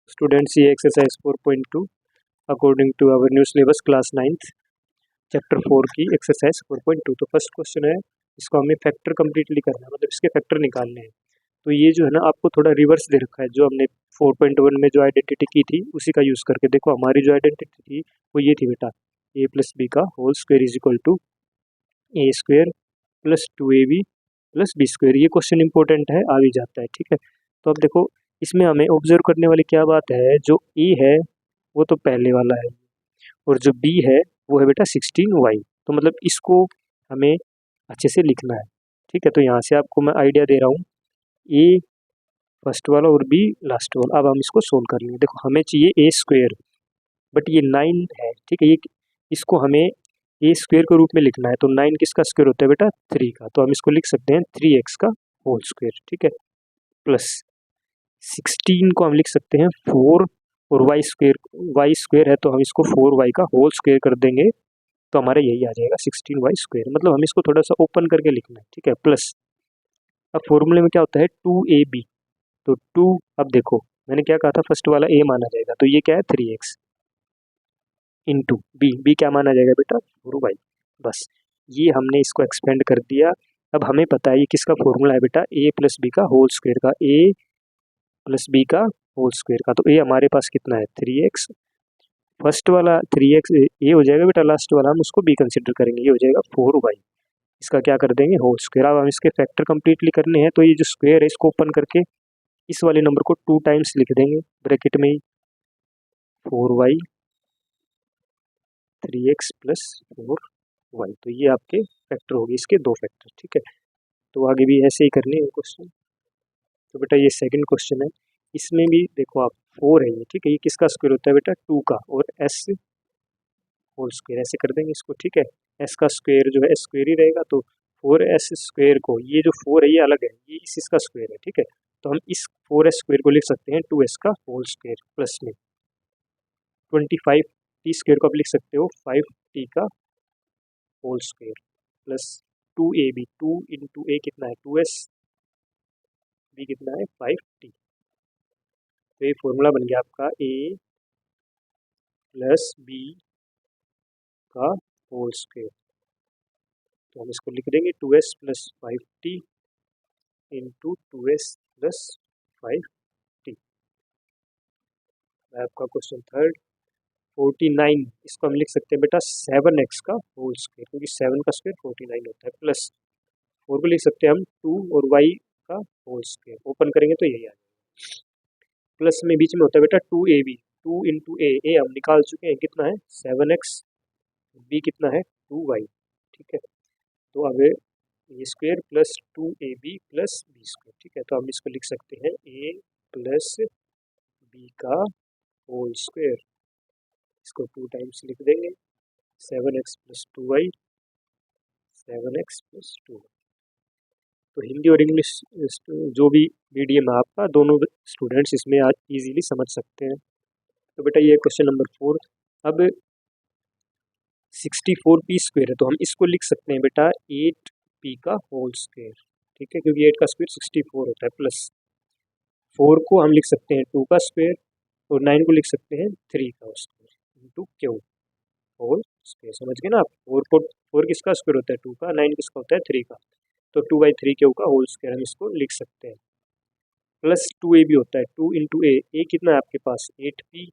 Students, ये exercise 4.2 according to our new syllabus class 9th chapter 4 की exercise 4.2। तो first question है, इसको हमें फैक्टर कंप्लीटली करना है, मतलब इसके फैक्टर निकालने हैं। तो ये जो है ना, आपको थोड़ा रिवर्स दे रखा है। जो हमने 4.1 में जो आइडेंटिटी की थी उसी का यूज़ करके देखो। हमारी जो आइडेंटिटी थी वो ये थी बेटा, ए प्लस बी का whole square is equal to A square plus 2ab plus B square. ये क्वेश्चन इंपॉर्टेंट है, आ भी जाता है, ठीक है। तो अब देखो, इसमें हमें ऑब्जर्व करने वाली क्या बात है, जो ए है वो तो पहले वाला है और जो बी है वो है बेटा 16y। तो मतलब इसको हमें अच्छे से लिखना है, ठीक है। तो यहाँ से आपको मैं आइडिया दे रहा हूँ, ए फर्स्ट वाला और बी लास्ट वाला। अब हम इसको सोल्व कर लेंगे। देखो, हमें चाहिए ए स्क्वेयर, बट ये 9 है, ठीक है। ये इसको हमें ए स्क्वेयर के रूप में लिखना है। तो 9 किसका स्क्वेयर होता है बेटा, 3 का। तो हम इसको लिख सकते हैं 3x का होल स्क्वेयर, ठीक है, प्लस 16 को हम लिख सकते हैं 4 और वाई स्क्वेयर है तो हम इसको 4y का होल स्क्वेयर कर देंगे। तो हमारा यही आ जाएगा 16y स्क्वेयर। मतलब हम इसको थोड़ा सा ओपन करके लिखना है, ठीक है, प्लस अब फॉर्मूले में क्या होता है 2ab। तो 2, अब देखो मैंने क्या कहा था, फर्स्ट वाला a माना जाएगा, तो ये क्या है 3x इंटू बी क्या माना जाएगा बेटा 4y। बस ये हमने इसको एक्सपेंड कर दिया। अब हमें पता है ये किसका फॉर्मूला है बेटा, a प्लस बी का होल स्क्वेयर का, a प्लस बी का होल स्क्वेयर का। तो a हमारे पास कितना है 3x, फर्स्ट वाला 3x ये हो जाएगा बेटा, लास्ट वाला हम उसको बी कंसिडर करेंगे, ये हो जाएगा 4y। इसका क्या कर देंगे होल स्क्वायर। अब हम इसके फैक्टर कंप्लीटली करने हैं, तो ये जो स्क्वायर है इसको ओपन करके इस वाले नंबर को 2 टाइम्स लिख देंगे ब्रैकेट में ही, 4y 3x प्लस 4y। तो ये आपके फैक्टर होगी, इसके दो फैक्टर, ठीक है। तो आगे भी ऐसे ही करने हैं क्वेश्चन। तो बेटा ये सेकंड क्वेश्चन है, इसमें भी देखो आप 4 है ये, ठीक है। ये किसका स्क्वायर होता है बेटा 2 का, और s होल स्क्वायर ऐसे कर देंगे इसको, ठीक है। s का स्क्वायर जो है स्क्वायर ही रहेगा, तो 4s स्क्वायर को, ये जो 4 है ये अलग है, ये इसका स्क्वायर है, ठीक है। तो हम इस 4s स्क्वायर को लिख सकते हैं 2s का होल स्क्वायर प्लस में 25t स्क्वायर को आप लिख सकते हो 5t का whole square plus 2ab, 2 into a कितना है 2s, बी कितना है 5t। तो ये फॉर्मूला बन गया आपका a प्लस बी का होल स्क्वायर। तो हम इसको लिख देंगे 2s plus 5t into 2s plus 5t। आपका क्वेश्चन थर्ड 49, इसको हम लिख सकते हैं बेटा 7x का होल स्क्वायर, क्योंकि 7 का स्क्वायर 49 होता है, प्लस 4 को लिख सकते हैं हम 2 और y का होल स्क्वायर, ओपन करेंगे तो यही आ जाएगा। प्लस में बीच में होता है बेटा 2ab, 2 इंटू ए हम निकाल चुके हैं, कितना है 7x, बी कितना है 2y, ठीक है। तो अब a square plus 2ab plus B square, ठीक है। तो हम इसको लिख सकते हैं a प्लस बी का होल स्क्वायर, इसको 2 टाइम्स लिख देंगे 7x plus 2y, 7x plus 2। तो हिंदी और इंग्लिश जो भी मीडियम है आपका, दोनों स्टूडेंट्स इसमें आज इजीली समझ सकते हैं। तो बेटा ये क्वेश्चन नंबर 4। अब 64p स्क्वायर है, तो हम इसको लिख सकते हैं बेटा 8p का होल स्क्वायर, ठीक है, क्योंकि 8 का स्क्वायर 64 होता है, प्लस 4 को हम लिख सकते हैं 2 का स्क्वायर और 9 को लिख सकते हैं 3 का square into Q whole square. समझ गए ना आप, 4 किसका स्क्वायर होता है 2 का, 9 किसका होता है 3 का। तो 2/3 क्यू का होल स्क्वायर हम इसको लिख सकते हैं, प्लस 2a भी होता है, 2 इंटू ए कितना है आपके पास 8p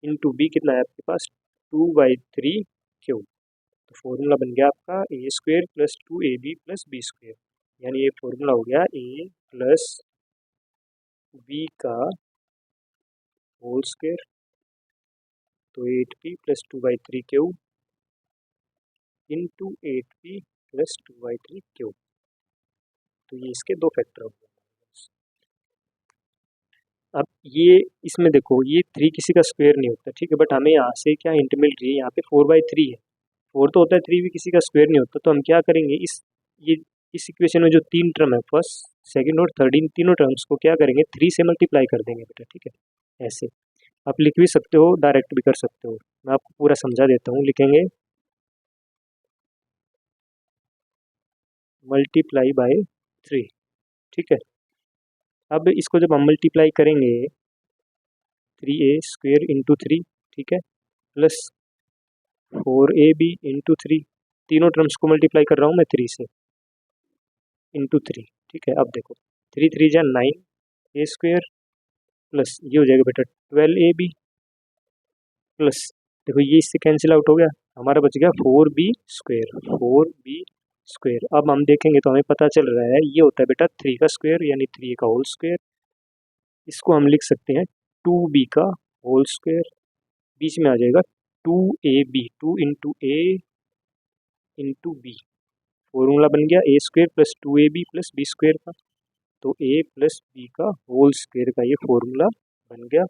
इंटू बी कितना है आपके पास 2/3 क्यू। तो फॉर्मूला बन गया आपका a square plus 2ab plus B square, यानी ये फॉर्मूला हो गया ए प्लस बी का होल स्क्वायर। तो 8p plus 2/3 q into 8p plus 2/3 q. तो ये इसके दो फैक्टर हो गए। अब ये इसमें देखो, ये 3 किसी का स्क्वायर नहीं होता, ठीक है, बट हमें यहाँ से क्या हिंट मिल रही है, यहाँ पे 4/3 है, 4 तो होता है, 3 भी किसी का स्क्वायर नहीं होता। तो हम क्या करेंगे, ये इस इक्वेशन में जो 3 टर्म है, फर्स्ट सेकंड और थर्ड, इन तीनों टर्म्स को क्या करेंगे 3 से मल्टीप्लाई कर देंगे बेटा, ठीक है। ऐसे आप लिख भी सकते हो, डायरेक्ट भी कर सकते हो, मैं आपको पूरा समझा देता हूँ। लिखेंगे मल्टीप्लाई बाय 3, ठीक है। अब इसको जब हम मल्टीप्लाई करेंगे 3a² इंटू 3, ठीक है, प्लस 4ab इंटू 3, तीनों टर्म्स को मल्टीप्लाई कर रहा हूँ मैं 3 से, इंटू 3, ठीक है। अब देखो 3 3 जा 9a² प्लस ये हो जाएगा बेटा 12ab प्लस, देखो ये इससे कैंसिल आउट हो गया, हमारा बच गया 4b²। अब हम देखेंगे तो हमें पता चल रहा है ये होता है बेटा 3 का स्क्वायर यानी 3 का होल स्क्वायर। इसको हम लिख सकते हैं 2b का होल स्क्वायर, बीच में आ जाएगा 2ab, 2 इंटू ए इंटू बी, फॉर्मूला बन गया a² plus 2ab plus b² का, तो a प्लस b का होल स्क्वायर का ये फॉर्मूला बन गया।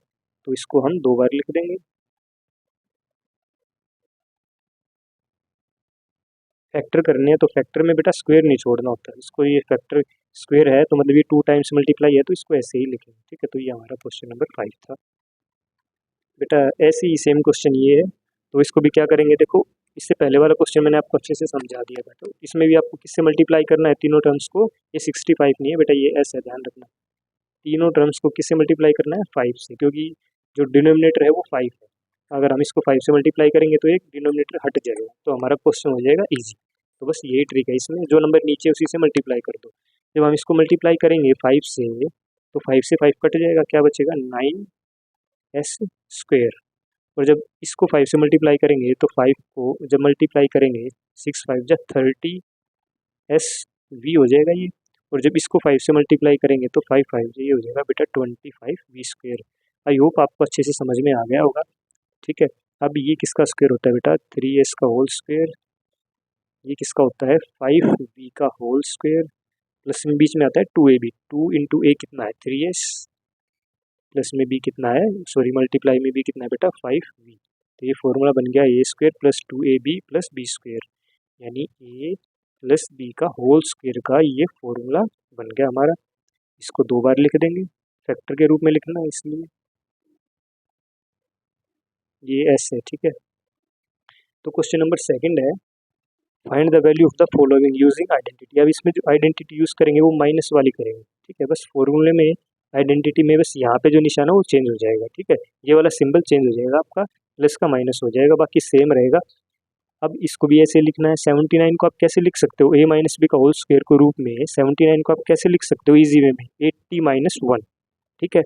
तो इसको हम 2 बार लिख देंगे। फैक्टर करने हैं तो फैक्टर में बेटा स्क्वायर नहीं छोड़ना होता, इसको ये फैक्टर स्क्वायर है तो मतलब ये 2 टाइम्स मल्टीप्लाई है तो इसको ऐसे ही लिखेंगे, ठीक है। तो ये हमारा क्वेश्चन नंबर 5 था बेटा। ऐसे ही सेम क्वेश्चन ये है, तो इसको भी क्या करेंगे, देखो इससे पहले वाला क्वेश्चन मैंने आपको अच्छे से समझा दिया था, तो इसमें भी आपको किससे मल्टीप्लाई करना है तीनों टर्म्स को, ये 65 नहीं है बेटा, ये ऐसा ध्यान रखना, तीनों टर्म्स को किससे मल्टीप्लाई करना है 5 से, क्योंकि जो डिनोमिनेटर है वो 5 है, अगर हम इसको 5 से मल्टीप्लाई करेंगे तो एक डिनोमिनेटर हट जाएगा, तो हमारा क्वेश्चन हो जाएगा ईजी। तो बस यही ट्रिक है इसमें, जो नंबर नीचे उसी से मल्टीप्लाई कर दो। जब हम इसको मल्टीप्लाई करेंगे 5 से, तो 5 से 5 कट जाएगा, क्या बचेगा 9s²। और जब इसको 5 से मल्टीप्लाई करेंगे तो 5 को जब मल्टीप्लाई करेंगे 6 5 जा 30s v हो जाएगा ये, और जब इसको 5 से मल्टीप्लाई करेंगे तो 5 5 ये हो जाएगा बेटा 25v²। आई होप आपको अच्छे से समझ में आ गया होगा, ठीक है। अब ये किसका स्क्वायर होता है बेटा 3s का होल स्क्वायर, ये किसका होता है 5v का होल स्क्वायर, प्लस में बीच में आता है 2ab, 2 इंटू ए कितना है 3s, प्लस में b कितना है, सॉरी मल्टीप्लाई में b कितना है बेटा 5v। तो ये फॉर्मूला बन गया a² plus 2ab plus b², यानी a प्लस b का होल स्क्वायर का ये फॉर्मूला बन गया हमारा। इसको 2 बार लिख देंगे, फैक्टर के रूप में लिखना है इसलिए ये s है, ठीक है। तो क्वेश्चन नंबर 2 है, find the value of the following using identity. अब इसमें जो आइडेंटिटी यूज़ करेंगे वो माइनस वाली करेंगे, ठीक है। बस फॉर्मूले में आइडेंटिटी में बस यहाँ पे जो निशान है वो चेंज हो जाएगा, ठीक है, ये वाला सिंबल चेंज हो जाएगा आपका, प्लस का माइनस हो जाएगा, बाकी सेम रहेगा। अब इसको भी ऐसे लिखना है, 79 को आप कैसे लिख सकते हो a माइनस बी का होल स्क्वायर के रूप में, 79 को आप कैसे लिख सकते हो इजी वे में 80 माइनस 1, ठीक है।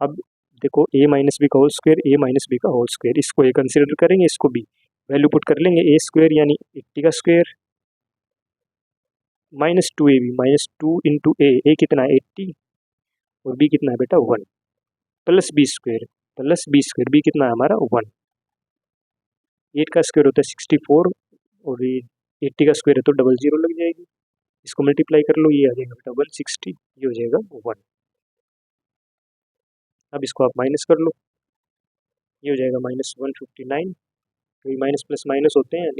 अब देखो a माइनस बी का whole square, a minus B का होल स्क्वायर, इसको a कंसिडर करेंगे, इसको b वैल्यू पुट कर लेंगे, a² यानी 80 का square minus 2ab, minus 2 into a कितना है 80 और b कितना है बेटा 1, प्लस b² b कितना है हमारा 1, 8 का स्क्वायर होता है 64 और ये 80 का स्क्वायर है तो 00 लग जाएगी, इसको मल्टीप्लाई कर लो, ये आ जाएगा बेटा 160, ये हो जाएगा 1। अब इसको आप माइनस कर लो, ये हो जाएगा माइनस 159, तो ये माइनस प्लस माइनस होते हैं,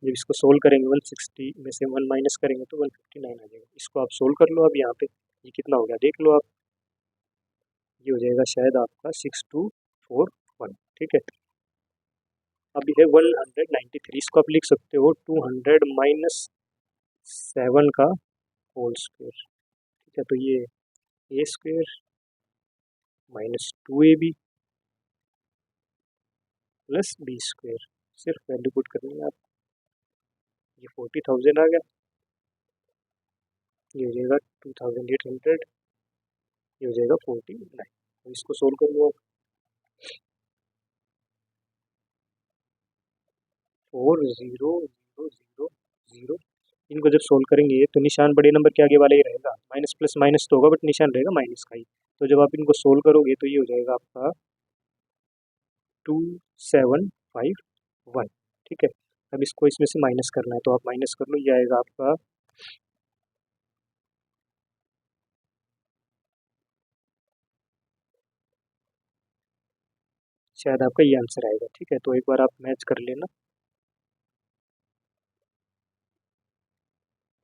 जब इसको सोल्व करेंगे 160 में से 1 माइनस करेंगे तो 159 आ जाएगा। इसको आप सोल्व कर लो, अब यहाँ पे ये कितना हो गया देख लो आप, ये हो जाएगा शायद आपका 6241, ठीक है। अब ये है 193, इसको आप लिख सकते हो 200 माइनस 7 का होल स्क्वायर, ठीक है। तो ये a² minus 2ab plus b², सिर्फ वैल्यू पुट करनी है आप, ये 40,000 आ गया, ये हो जाएगा 2800, ये हो जाएगा 49। तो इसको सोल्व कर लो आप, 4000, इनको जब सोल्व करेंगे तो निशान बड़े नंबर के आगे वाला ही रहेगा, माइनस प्लस माइनस तो होगा बट निशान रहेगा माइनस का ही। तो जब आप इनको सोल्व करोगे तो ये हो जाएगा आपका 2751, ठीक है। अब इसको इसमें से माइनस करना है तो आप माइनस कर लो, ये आएगा आपका शायद आपका ये आंसर आएगा, ठीक है। तो एक बार आप मैच कर लेना।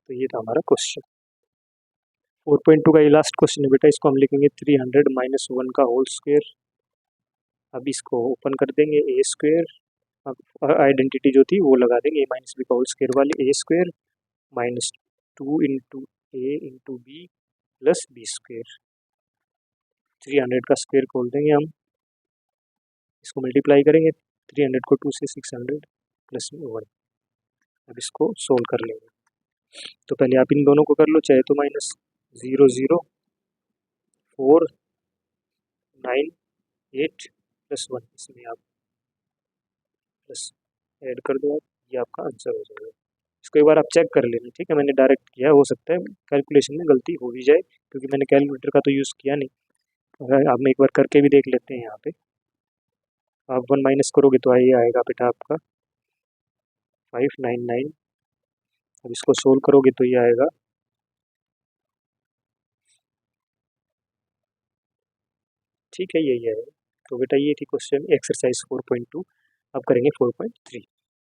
तो ये था हमारा क्वेश्चन 4.2 का, ये लास्ट क्वेश्चन है बेटा, इसको हम लिखेंगे 300 माइनस 1 का होल स्क्वायर। अब इसको ओपन कर देंगे a², अब आइडेंटिटी जो थी वो लगा देंगे a माइनस बी का होल स्क्वायर वाली, a² माइनस 2 इंटू ए इंटू बी प्लस b², 300 का स्क्वायर खोल देंगे हम, इसको मल्टीप्लाई करेंगे 300 को 2 से 600 प्लस 1। अब इसको सोल्व कर लेंगे। तो पहले आप इन दोनों को कर लो, चाहे तो माइनस 0 0 4 9 8 प्लस 1, इसमें आप प्लस ऐड कर दो आप, ये आपका आंसर हो जाएगा। इसको एक बार आप चेक कर लेना, ठीक है। मैंने डायरेक्ट किया, हो सकता है कैलकुलेशन में गलती हो भी जाए क्योंकि मैंने कैलकुलेटर का तो यूज़ किया नहीं। अगर आप एक बार करके भी देख लेते हैं, यहाँ पे आप 1 माइनस करोगे तो ये आएगा बेटा आपका 599। अब इसको सोल्व करोगे तो ये आएगा, ठीक है, यही आएगा। तो बेटा ये थी क्वेश्चन एक्सरसाइज 4.2। अब करेंगे 4.3।